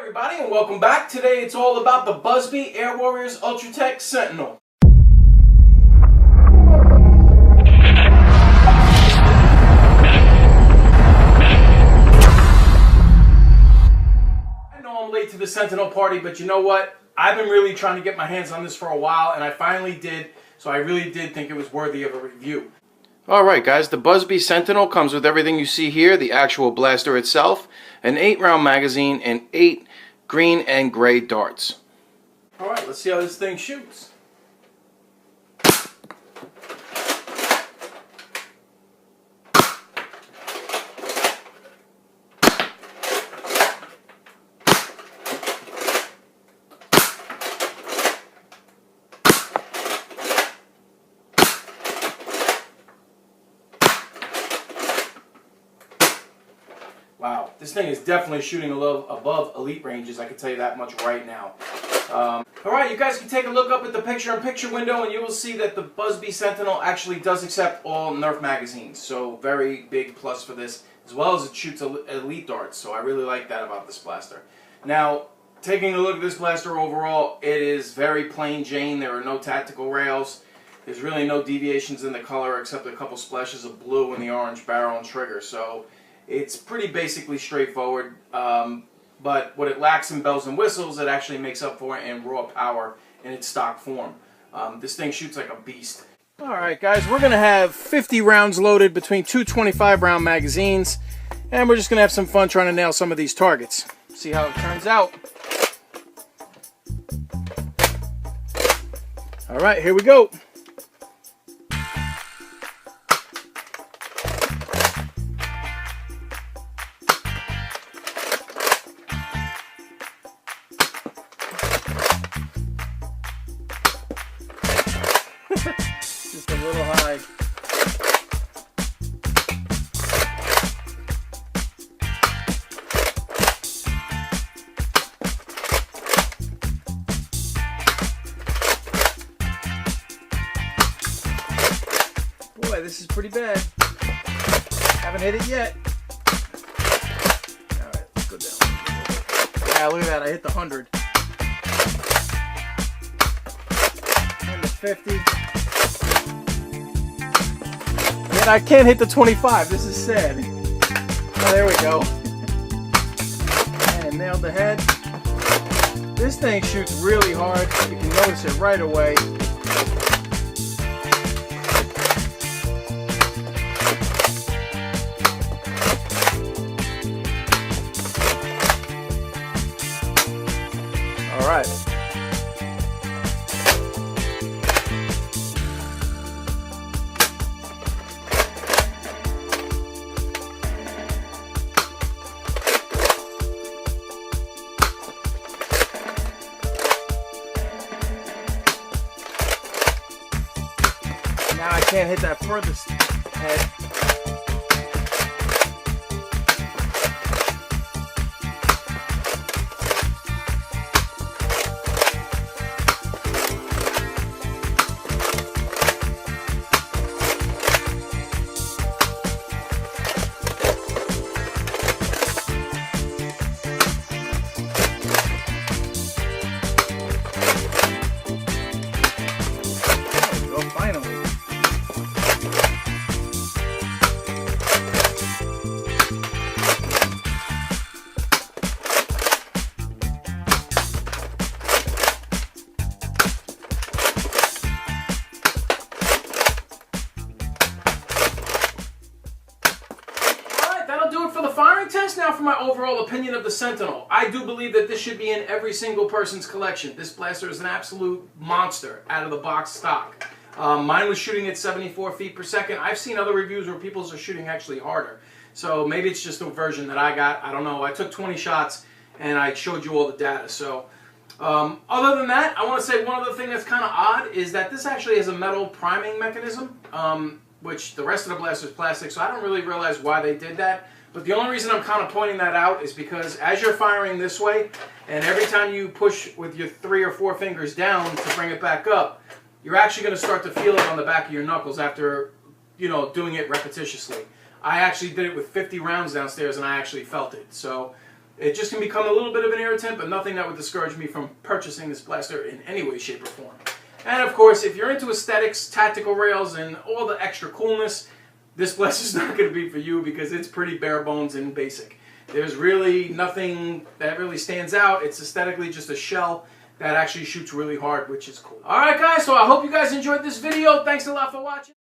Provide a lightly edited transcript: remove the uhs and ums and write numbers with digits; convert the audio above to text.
everybody, and welcome back. Today it's all about the Buzz Bee Air Warriors Ultra Tek Sentinel. I know I'm late to the Sentinel party, but you know what? I've been really trying to get my hands on this for a while, and I finally did, so I really did think it was worthy of a review. Alright guys, the Buzz Bee Sentinel comes with everything you see here, the actual blaster itself, an 8-round magazine, and 8 green and gray darts. Alright, let's see how this thing shoots. Wow, this thing is definitely shooting a little above elite ranges, I can tell you that much right now. Alright, you guys can take a look up at the picture-in-picture window and you will see that the Buzz Bee Sentinel actually does accept all Nerf magazines. So very big plus for this, as well as it shoots elite darts. So I really like that about this blaster. Now, taking a look at this blaster overall, it is very plain Jane. There are no tactical rails. There's really no deviations in the color except a couple splashes of blue in the orange barrel and trigger. So it's pretty basically straightforward, but what it lacks in bells and whistles, it actually makes up for in raw power in its stock form. This thing shoots like a beast. Alright guys, we're going to have 50 rounds loaded between two 25-round magazines, and we're just going to have some fun trying to nail some of these targets. See how it turns out. Alright, here we go. Just a little high. Boy, this is pretty bad. Haven't hit it yet. Alright, let's go down. Yeah, look at that. I hit the 100. And the 50. I can't hit the 25. This is sad. Oh, there we go. And nailed the head. This thing shoots really hard. You can notice it right away. All right. Now I can't hit that furthest head. There we go, finally. For the firing test, now for my overall opinion of the Sentinel. I do believe that this should be in every single person's collection. This blaster is an absolute monster out of the box stock. Mine was shooting at 74 feet per second. I've seen other reviews where people's are shooting actually harder. So maybe it's just the version that I got. I don't know. I took 20 shots and I showed you all the data. So other than that, I want to say one other thing that's kind of odd is that this actually has a metal priming mechanism, which the rest of the blaster is plastic. So I don't really realize why they did that. But the only reason I'm kind of pointing that out is because as you're firing this way, and every time you push with your 3 or 4 fingers down to bring it back up, you're actually going to start to feel it on the back of your knuckles after, you know, doing it repetitiously. I actually did it with 50 rounds downstairs and I actually felt it. So It just can become a little bit of an irritant, but nothing that would discourage me from purchasing this blaster in any way, shape, or form. And of course, if you're into aesthetics, tactical rails, and all the extra coolness, this blaster's not going to be for you because it's pretty bare bones and basic. There's really nothing that really stands out. It's aesthetically just a shell that actually shoots really hard, which is cool. Alright guys, so I hope you guys enjoyed this video. Thanks a lot for watching.